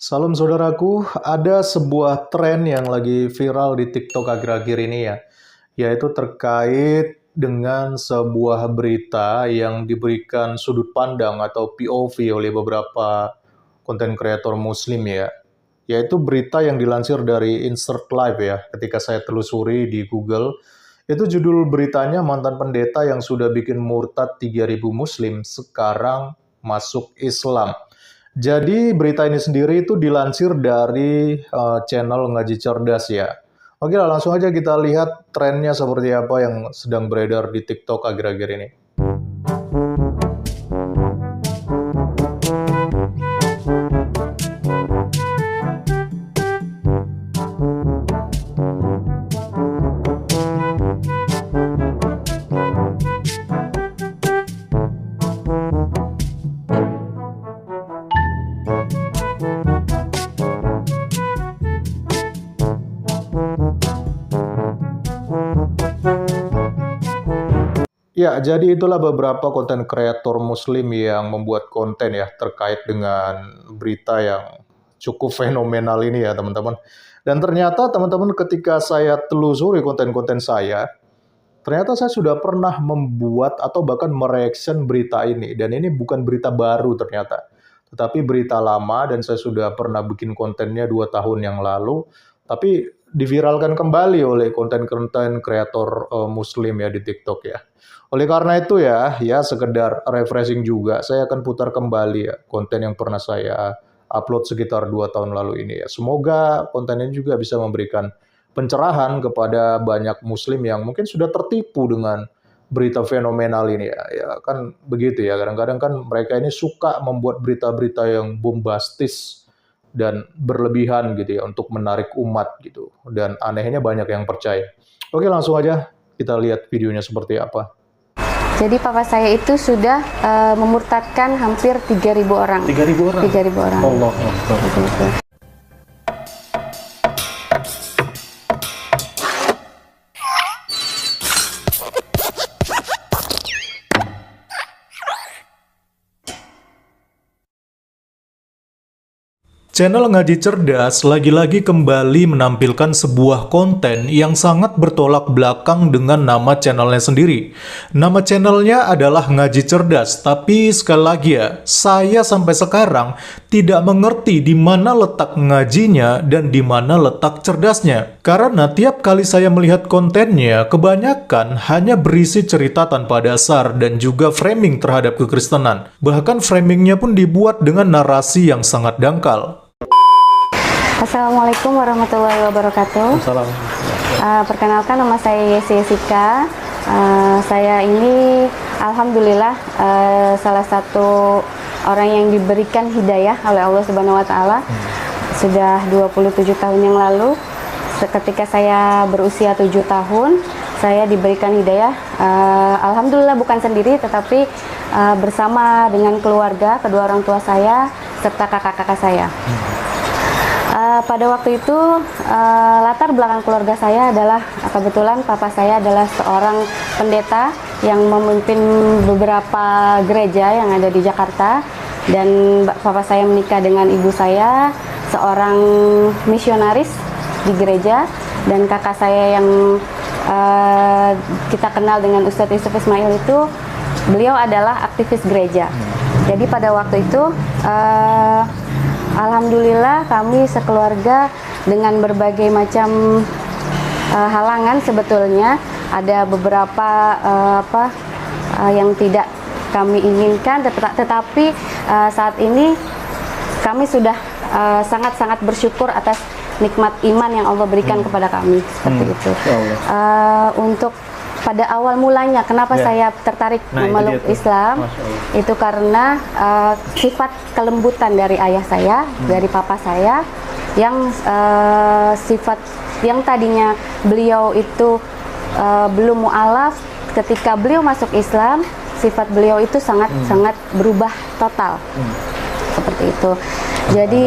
Salam saudaraku, ada sebuah tren yang lagi viral di TikTok akhir-akhir ini ya, yaitu terkait dengan sebuah berita yang diberikan sudut pandang atau POV oleh beberapa konten kreator muslim ya, yaitu berita yang dilansir dari Insert Live ya, ketika saya telusuri di Google, itu judul beritanya mantan pendeta yang sudah bikin murtad 3.000 muslim sekarang masuk Islam. Jadi berita ini sendiri itu dilansir dari channel Ngaji Cerdas ya. Oke lah, langsung aja kita lihat trennya seperti apa yang sedang beredar di TikTok akhir-akhir ini. Ya, jadi itulah beberapa konten kreator muslim yang membuat konten ya terkait dengan berita yang cukup fenomenal ini ya teman-teman. Dan ternyata teman-teman ketika saya telusuri konten-konten saya, ternyata saya sudah pernah membuat atau bahkan mereaction berita ini. Dan ini bukan berita baru ternyata, tetapi berita lama dan saya sudah pernah bikin kontennya 2 tahun yang lalu. Tapi diviralkan kembali oleh konten-konten kreator muslim ya di TikTok ya. Oleh karena itu ya sekedar refreshing juga, saya akan putar kembali ya konten yang pernah saya upload sekitar 2 tahun lalu ini ya. Semoga konten ini juga bisa memberikan pencerahan kepada banyak muslim yang mungkin sudah tertipu dengan berita fenomenal ini ya. Ya kan begitu ya, kadang-kadang kan mereka ini suka membuat berita-berita yang bombastis dan berlebihan gitu ya untuk menarik umat gitu. Dan anehnya banyak yang percaya. Oke, langsung aja kita lihat videonya seperti apa. Jadi papa saya itu sudah memurtadkan hampir 3.000 orang. 3.000 orang? 3.000 orang. Allah Akbar. Channel Ngaji Cerdas lagi-lagi kembali menampilkan sebuah konten yang sangat bertolak belakang dengan nama channelnya sendiri. Nama channelnya adalah Ngaji Cerdas, tapi sekali lagi ya, saya sampai sekarang tidak mengerti di mana letak ngajinya dan di mana letak cerdasnya. Karena tiap kali saya melihat kontennya, kebanyakan hanya berisi cerita tanpa dasar dan juga framing terhadap kekristenan. Bahkan framingnya pun dibuat dengan narasi yang sangat dangkal. Assalamualaikum warahmatullahi wabarakatuh. Perkenalkan, nama saya Yesi Yesika. Saya ini alhamdulillah salah satu orang yang diberikan hidayah oleh Allah Subhanahu wa taala. Sudah 27 tahun yang lalu, ketika saya berusia 7 tahun, saya diberikan hidayah. Alhamdulillah bukan sendiri, tetapi bersama dengan keluarga, kedua orang tua saya serta kakak-kakak saya. Pada waktu itu latar belakang keluarga saya adalah kebetulan papa saya adalah seorang pendeta yang memimpin beberapa gereja yang ada di Jakarta, dan papa saya menikah dengan ibu saya seorang misionaris di gereja, dan kakak saya yang kita kenal dengan Ustadz Yusuf Ismail itu beliau adalah aktivis gereja. Jadi pada waktu itu alhamdulillah kami sekeluarga dengan berbagai macam halangan, sebetulnya ada beberapa yang tidak kami inginkan, tetapi saat ini kami sudah sangat-sangat bersyukur atas nikmat iman yang Allah berikan kepada kami, seperti itu. Untuk pada awal mulanya kenapa saya tertarik memeluk Islam, itu karena sifat kelembutan dari ayah saya, dari papa saya, yang sifat yang tadinya beliau itu belum mu'alaf, ketika beliau masuk Islam, sifat beliau itu sangat berubah total, seperti itu. Jadi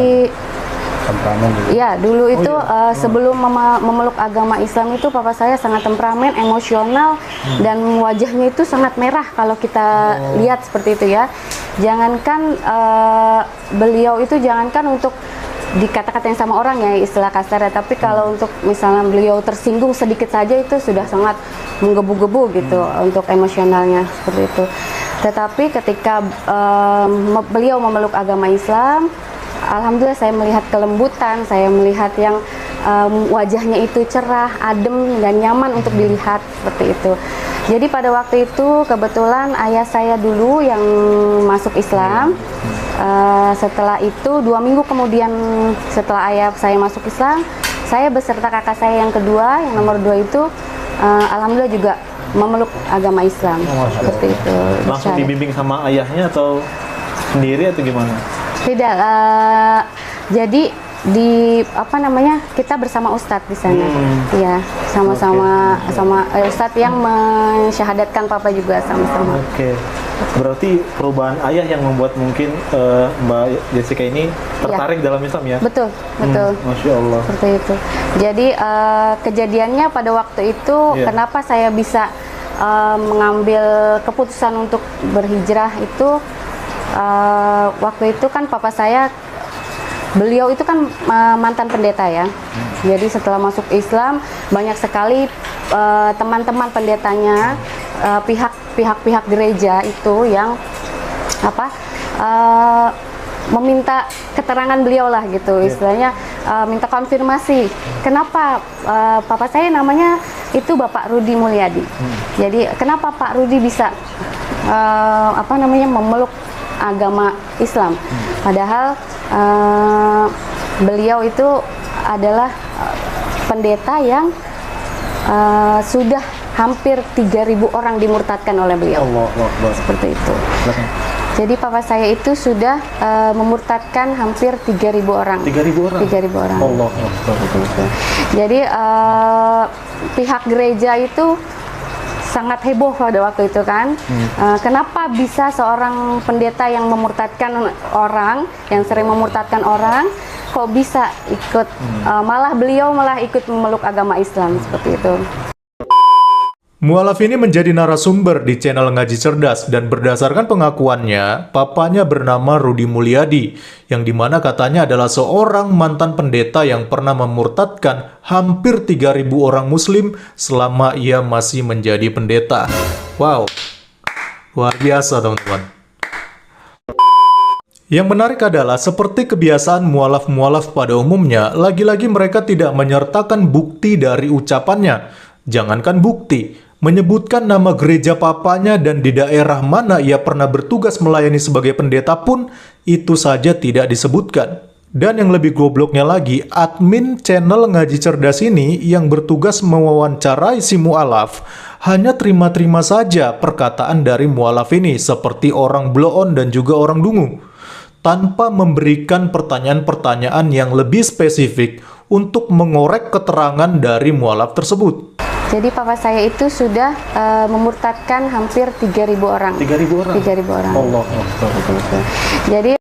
ya, dulu itu sebelum memeluk agama Islam itu papa saya sangat temperamen, emosional, dan wajahnya itu sangat merah kalau kita lihat seperti itu ya. Jangankan beliau itu, jangankan untuk dikata-katain sama orang ya, istilah kasarnya. Tapi kalau untuk misalnya beliau tersinggung sedikit saja itu sudah sangat menggebu-gebu gitu untuk emosionalnya, seperti itu. Tetapi ketika beliau memeluk agama Islam, alhamdulillah saya melihat kelembutan, saya melihat yang wajahnya itu cerah, adem dan nyaman untuk dilihat, seperti itu. Jadi pada waktu itu kebetulan ayah saya dulu yang masuk Islam. Setelah itu 2 minggu kemudian setelah ayah saya masuk Islam, saya beserta kakak saya yang kedua, yang nomor 2 itu alhamdulillah juga memeluk agama Islam. Seperti itu. Langsung dibimbing sama ayahnya atau sendiri atau gimana? Tidak, jadi kita bersama ustadz di sana. Iya, sama-sama sama ustadz yang mensyahadatkan papa juga sama-sama. Oke. Berarti perubahan ayah yang membuat mungkin Mbak Jessica ini tertarik dalam Islam ya? Betul, betul. Masya Allah. Seperti itu. Jadi kejadiannya pada waktu itu kenapa saya bisa mengambil keputusan untuk berhijrah itu, waktu itu kan papa saya, beliau itu kan mantan pendeta ya. Jadi setelah masuk Islam banyak sekali teman-teman pendetanya, pihak-pihak gereja itu yang meminta keterangan beliau lah gitu, istilahnya minta konfirmasi. Kenapa papa saya namanya itu Bapak Rudi Mulyadi. Jadi kenapa Pak Rudi bisa memeluk agama Islam? Padahal beliau itu adalah pendeta yang sudah hampir 3.000 orang dimurtadkan oleh beliau. Seperti itu. Jadi papa saya itu sudah memurtadkan hampir 3.000 orang. 3.000 orang? 3.000 orang. Allah. Jadi pihak gereja itu sangat heboh pada waktu itu kan. Kenapa bisa seorang pendeta yang memurtadkan orang, yang sering memurtadkan orang, kok bisa ikut, beliau malah ikut memeluk agama Islam, seperti itu. Mualaf ini menjadi narasumber di channel Ngaji Cerdas dan berdasarkan pengakuannya, papanya bernama Rudi Mulyadi, yang dimana katanya adalah seorang mantan pendeta yang pernah memurtadkan hampir 3.000 orang muslim selama ia masih menjadi pendeta. Wow, luar biasa teman-teman. Yang menarik adalah seperti kebiasaan mualaf-mualaf pada umumnya, lagi-lagi mereka tidak menyertakan bukti dari ucapannya. Jangankan bukti, menyebutkan nama gereja papanya dan di daerah mana ia pernah bertugas melayani sebagai pendeta pun, itu saja tidak disebutkan. Dan yang lebih gobloknya lagi, admin channel Ngaji Cerdas ini yang bertugas mewawancarai si mualaf, hanya terima-terima saja perkataan dari mualaf ini seperti orang bloon dan juga orang dungu, tanpa memberikan pertanyaan-pertanyaan yang lebih spesifik untuk mengorek keterangan dari mualaf tersebut. Jadi papa saya itu sudah memurtadkan hampir 3.000 orang. 3.000 orang? 3.000 orang. Allah. Jadi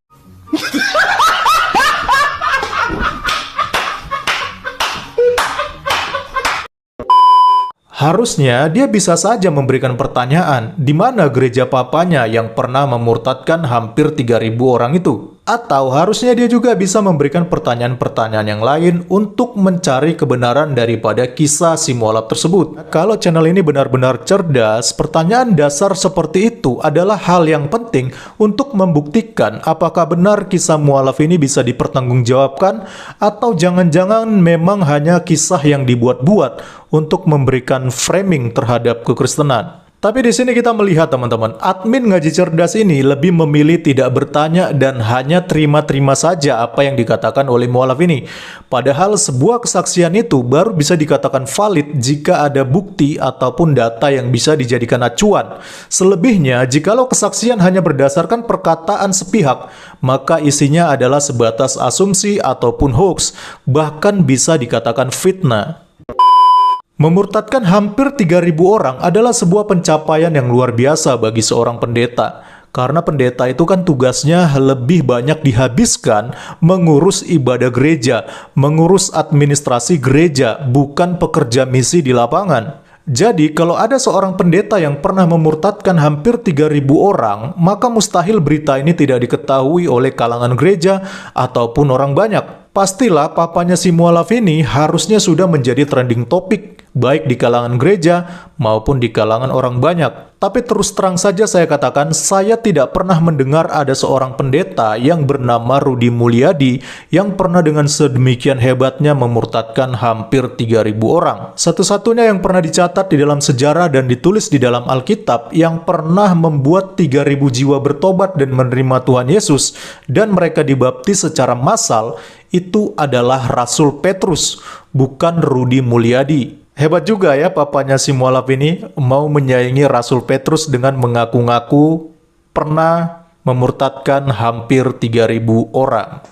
harusnya dia bisa saja memberikan pertanyaan di mana gereja papanya yang pernah memurtadkan hampir 3.000 orang itu. Atau harusnya dia juga bisa memberikan pertanyaan-pertanyaan yang lain untuk mencari kebenaran daripada kisah si mualaf tersebut. Kalau channel ini benar-benar cerdas, pertanyaan dasar seperti itu adalah hal yang penting untuk membuktikan apakah benar kisah mualaf ini bisa dipertanggungjawabkan atau jangan-jangan memang hanya kisah yang dibuat-buat untuk memberikan framing terhadap kekristenan. Tapi di sini kita melihat teman-teman, admin Ngaji Cerdas ini lebih memilih tidak bertanya dan hanya terima-terima saja apa yang dikatakan oleh mualaf ini. Padahal sebuah kesaksian itu baru bisa dikatakan valid jika ada bukti ataupun data yang bisa dijadikan acuan. Selebihnya, jikalau kesaksian hanya berdasarkan perkataan sepihak, maka isinya adalah sebatas asumsi ataupun hoax, bahkan bisa dikatakan fitnah. Memurtadkan hampir 3.000 orang adalah sebuah pencapaian yang luar biasa bagi seorang pendeta. Karena pendeta itu kan tugasnya lebih banyak dihabiskan mengurus ibadah gereja, mengurus administrasi gereja, bukan pekerja misi di lapangan. Jadi kalau ada seorang pendeta yang pernah memurtadkan hampir 3.000 orang, maka mustahil berita ini tidak diketahui oleh kalangan gereja ataupun orang banyak. Pastilah papanya si mualaf ini harusnya sudah menjadi trending topik, baik di kalangan gereja maupun di kalangan orang banyak. Tapi terus terang saja saya katakan, saya tidak pernah mendengar ada seorang pendeta yang bernama Rudi Mulyadi yang pernah dengan sedemikian hebatnya memurtadkan hampir 3.000 orang. Satu-satunya yang pernah dicatat di dalam sejarah dan ditulis di dalam Alkitab yang pernah membuat 3.000 jiwa bertobat dan menerima Tuhan Yesus dan mereka dibaptis secara massal, itu adalah Rasul Petrus, bukan Rudi Mulyadi. Hebat juga ya papanya si mualaf ini mau menyaingi Rasul Petrus dengan mengaku-ngaku pernah memurtadkan hampir 3.000 orang.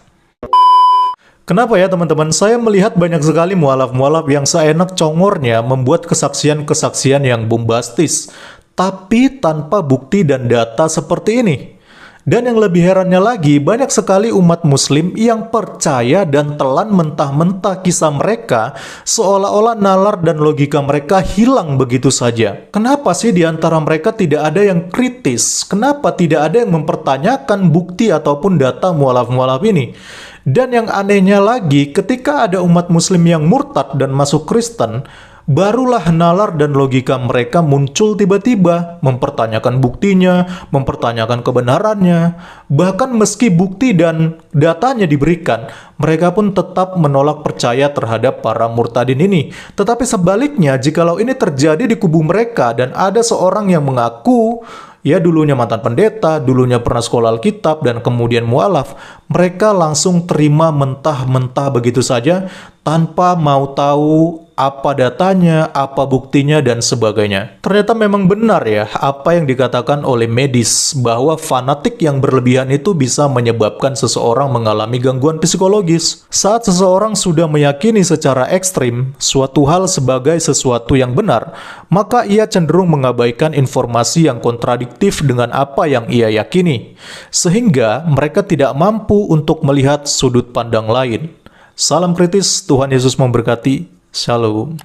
Kenapa ya teman-teman? Saya melihat banyak sekali mualaf-mualaf yang seenak congornya membuat kesaksian-kesaksian yang bombastis, tapi tanpa bukti dan data seperti ini. Dan yang lebih herannya lagi, banyak sekali umat muslim yang percaya dan telan mentah-mentah kisah mereka, seolah-olah nalar dan logika mereka hilang begitu saja. Kenapa sih di antara mereka tidak ada yang kritis? Kenapa tidak ada yang mempertanyakan bukti ataupun data mualaf-mualaf ini? Dan yang anehnya lagi, ketika ada umat muslim yang murtad dan masuk Kristen, barulah nalar dan logika mereka muncul tiba-tiba, mempertanyakan buktinya, mempertanyakan kebenarannya. Bahkan meski bukti dan datanya diberikan, mereka pun tetap menolak percaya terhadap para murtadin ini. Tetapi sebaliknya, jikalau ini terjadi di kubu mereka dan ada seorang yang mengaku ya dulunya mantan pendeta, dulunya pernah sekolah Alkitab, dan kemudian mualaf, mereka langsung terima mentah-mentah begitu saja tanpa mau tahu apa datanya, apa buktinya, dan sebagainya. Ternyata memang benar ya apa yang dikatakan oleh medis, bahwa fanatik yang berlebihan itu bisa menyebabkan seseorang mengalami gangguan psikologis. Saat seseorang sudah meyakini secara ekstrim suatu hal sebagai sesuatu yang benar, maka ia cenderung mengabaikan informasi yang kontradiktif dengan apa yang ia yakini, sehingga mereka tidak mampu untuk melihat sudut pandang lain. Salam kritis, Tuhan Yesus memberkati. Shalom.